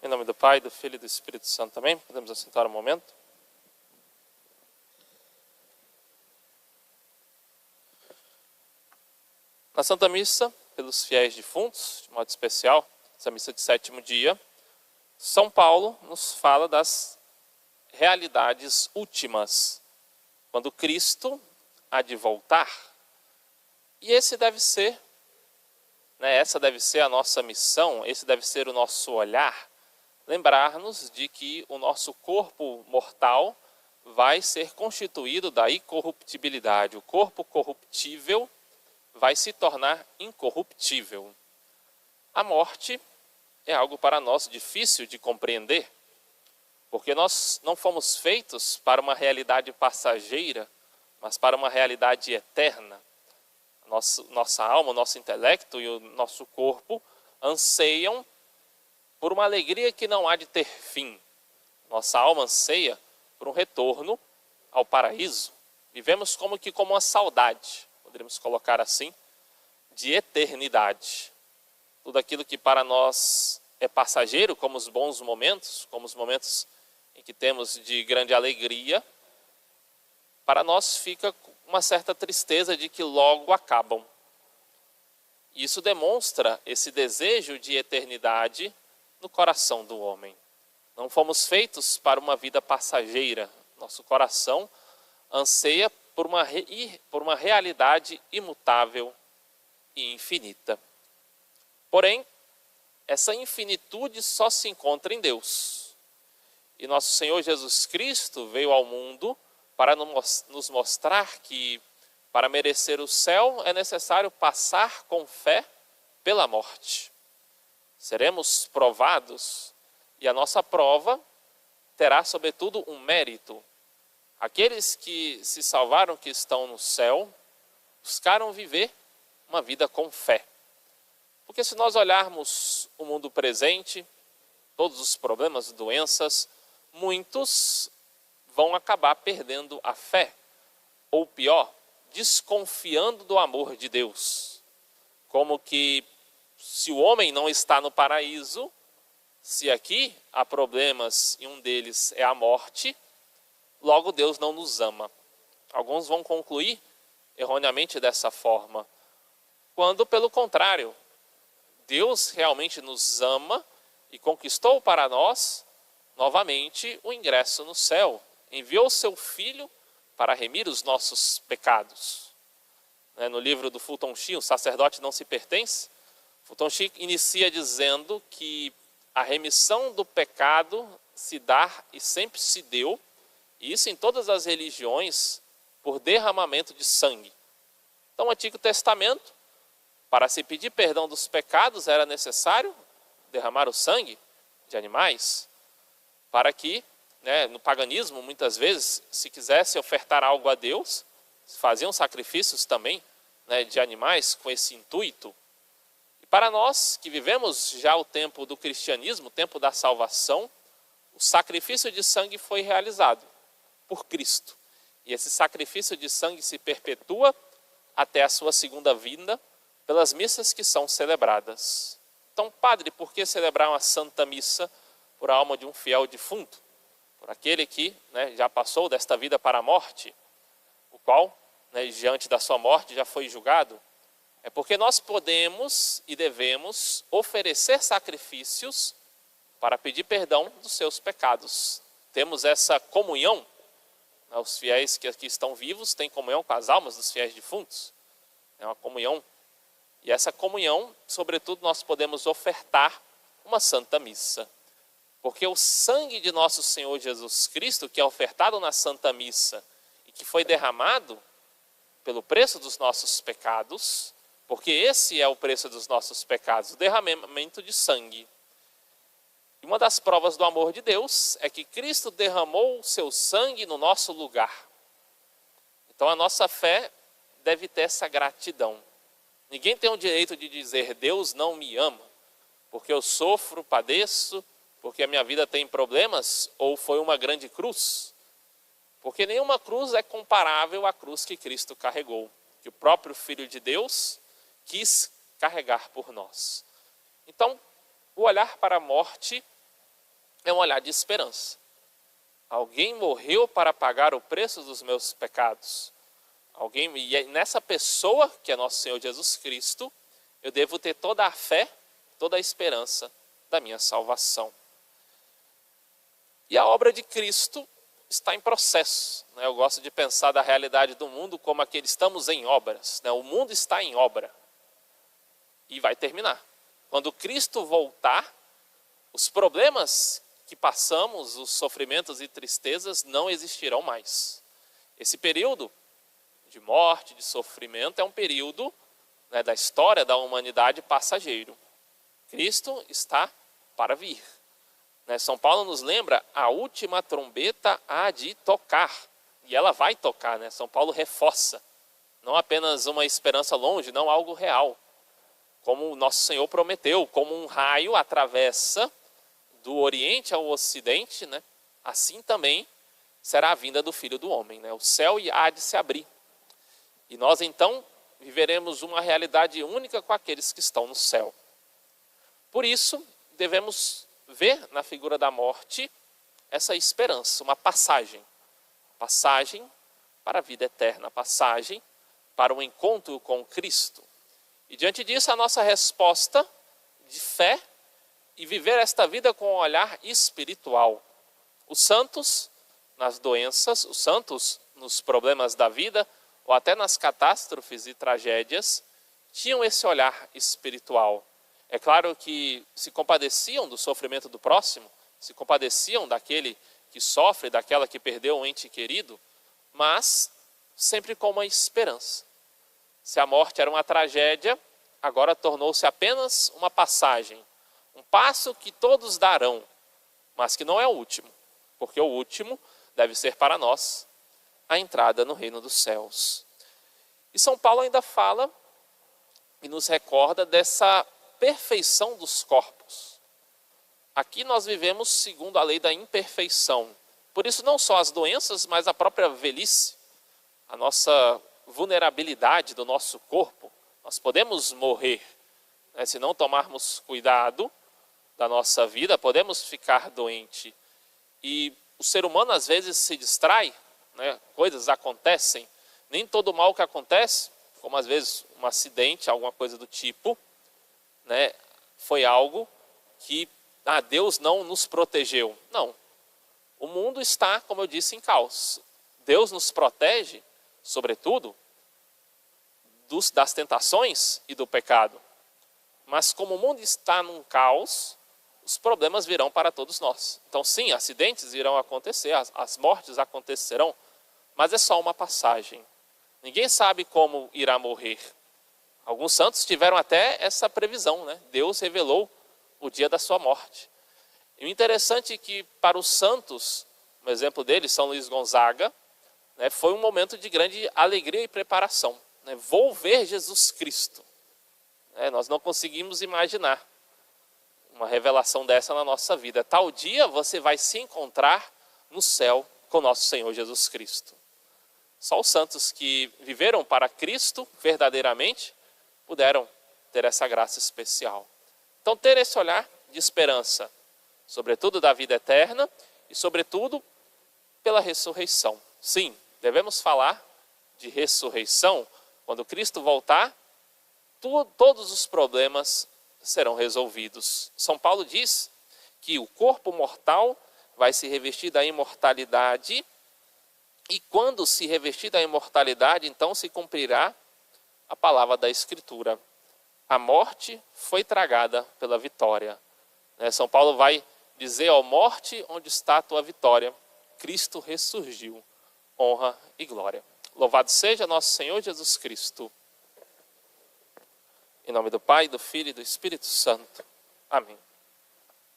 Em nome do Pai, do Filho e do Espírito Santo também. Podemos assentar um momento. Na Santa Missa, pelos fiéis defuntos, de modo especial, essa missa de sétimo dia, São Paulo nos fala das realidades últimas, quando Cristo há de voltar. E essa deve ser a nossa missão, esse deve ser o nosso olhar, lembrar-nos de que o nosso corpo mortal vai ser constituído da incorruptibilidade. O corpo corruptível vai se tornar incorruptível. A morte é algo para nós difícil de compreender, porque nós não fomos feitos para uma realidade passageira, mas para uma realidade eterna. Nossa alma, o nosso intelecto e o nosso corpo anseiam por uma alegria que não há de ter fim. Nossa alma anseia por um retorno ao paraíso. Vivemos como uma saudade, poderíamos colocar assim, de eternidade. Tudo aquilo que para nós é passageiro, como os bons momentos, como os momentos em que temos de grande alegria, para nós fica uma certa tristeza de que logo acabam. Isso demonstra esse desejo de eternidade no coração do homem. Não fomos feitos para uma vida passageira. Nosso coração anseia por uma realidade imutável e infinita. Porém, essa infinitude só se encontra em Deus. E nosso Senhor Jesus Cristo veio ao mundo para nos mostrar que, para merecer o céu, é necessário passar com fé pela morte. Seremos provados, e a nossa prova terá, sobretudo, um mérito. Aqueles que se salvaram, que estão no céu, buscaram viver uma vida com fé. Porque se nós olharmos o mundo presente, todos os problemas, doenças, muitos vão acabar perdendo a fé, ou pior, desconfiando do amor de Deus. Como que se o homem não está no paraíso, se aqui há problemas e um deles é a morte, logo Deus não nos ama. Alguns vão concluir erroneamente dessa forma, quando pelo contrário, Deus realmente nos ama e conquistou para nós novamente o ingresso no céu. Enviou seu Filho para remir os nossos pecados. No livro do Fulton Sheen, O Sacerdote Não Se Pertence, Fulton Sheen inicia dizendo que a remissão do pecado se dá e sempre se deu, e isso em todas as religiões, por derramamento de sangue. Então, no Antigo Testamento, para se pedir perdão dos pecados, era necessário derramar o sangue de animais, para que, no paganismo, muitas vezes, se quisesse ofertar algo a Deus, faziam sacrifícios também de animais com esse intuito. E para nós, que vivemos já o tempo do cristianismo, o tempo da salvação, o sacrifício de sangue foi realizado por Cristo. E esse sacrifício de sangue se perpetua até a sua segunda vinda, pelas missas que são celebradas. Então, padre, por que celebrar uma santa missa por a alma de um fiel defunto? Por aquele que já passou desta vida para a morte, o qual, diante da sua morte, já foi julgado? É porque nós podemos e devemos oferecer sacrifícios para pedir perdão dos seus pecados. Temos essa comunhão, os fiéis que aqui estão vivos têm comunhão com as almas dos fiéis defuntos. É uma comunhão. E essa comunhão, sobretudo, nós podemos ofertar uma santa missa. Porque o sangue de nosso Senhor Jesus Cristo, que é ofertado na Santa Missa e que foi derramado pelo preço dos nossos pecados, porque esse é o preço dos nossos pecados, o derramamento de sangue. E uma das provas do amor de Deus é que Cristo derramou o seu sangue no nosso lugar. Então a nossa fé deve ter essa gratidão. Ninguém tem o direito de dizer Deus não me ama, porque eu sofro, padeço, porque a minha vida tem problemas, ou foi uma grande cruz. Porque nenhuma cruz é comparável à cruz que Cristo carregou, que o próprio Filho de Deus quis carregar por nós. Então, o olhar para a morte é um olhar de esperança. Alguém morreu para pagar o preço dos meus pecados. E nessa pessoa, que é nosso Senhor Jesus Cristo, eu devo ter toda a fé, toda a esperança da minha salvação. E a obra de Cristo está em processo. Eu gosto de pensar da realidade do mundo como aquele estamos em obras. O mundo está em obra e vai terminar. Quando Cristo voltar, os problemas que passamos, os sofrimentos e tristezas não existirão mais. Esse período de morte, de sofrimento, é um período da história da humanidade passageiro. Cristo está para vir. São Paulo nos lembra, a última trombeta há de tocar. E ela vai tocar, São Paulo reforça. Não apenas uma esperança longe, não algo real. Como o nosso Senhor prometeu, como um raio atravessa do Oriente ao Ocidente, assim também será a vinda do Filho do Homem. O céu há de se abrir. E nós então viveremos uma realidade única com aqueles que estão no céu. Por isso, devemos ver na figura da morte essa esperança, uma passagem para a vida eterna, passagem para o encontro com Cristo. E diante disso, a nossa resposta de fé e viver esta vida com um olhar espiritual. Os santos nas doenças, os santos nos problemas da vida, ou até nas catástrofes e tragédias, tinham esse olhar espiritual. É claro que se compadeciam do sofrimento do próximo, se compadeciam daquele que sofre, daquela que perdeu um ente querido, mas sempre com uma esperança. Se a morte era uma tragédia, agora tornou-se apenas uma passagem, um passo que todos darão, mas que não é o último, porque o último deve ser para nós a entrada no reino dos céus. E São Paulo ainda fala e nos recorda dessa perfeição dos corpos. Aqui nós vivemos segundo a lei da imperfeição. Por isso não só as doenças, mas a própria velhice, a nossa vulnerabilidade do nosso corpo. Nós podemos morrer, se não tomarmos cuidado da nossa vida, podemos ficar doente. E o ser humano às vezes se distrai, coisas acontecem. Nem todo mal que acontece, como às vezes um acidente, alguma coisa do tipo, foi algo que Deus não nos protegeu. Não. O mundo está, como eu disse, em caos. Deus nos protege, sobretudo, das tentações e do pecado. Mas como o mundo está num caos, os problemas virão para todos nós. Então sim, acidentes irão acontecer, as mortes acontecerão, mas é só uma passagem. Ninguém sabe como irá morrer. Alguns santos tiveram até essa previsão, Deus revelou o dia da sua morte. E o interessante é que para os santos, um exemplo deles, São Luís Gonzaga, foi um momento de grande alegria e preparação. Vou ver Jesus Cristo. Nós não conseguimos imaginar uma revelação dessa na nossa vida. Tal dia você vai se encontrar no céu com nosso Senhor Jesus Cristo. Só os santos que viveram para Cristo verdadeiramente puderam ter essa graça especial. Então ter esse olhar de esperança, sobretudo da vida eterna e sobretudo pela ressurreição. Sim, devemos falar de ressurreição. Quando Cristo voltar, todos os problemas serão resolvidos. São Paulo diz que o corpo mortal vai se revestir da imortalidade, e quando se revestir da imortalidade, então se cumprirá a palavra da Escritura. A morte foi tragada pela vitória. São Paulo vai dizer: ó morte, onde está a tua vitória? Cristo ressurgiu. Honra e glória. Louvado seja nosso Senhor Jesus Cristo. Em nome do Pai, do Filho e do Espírito Santo. Amém.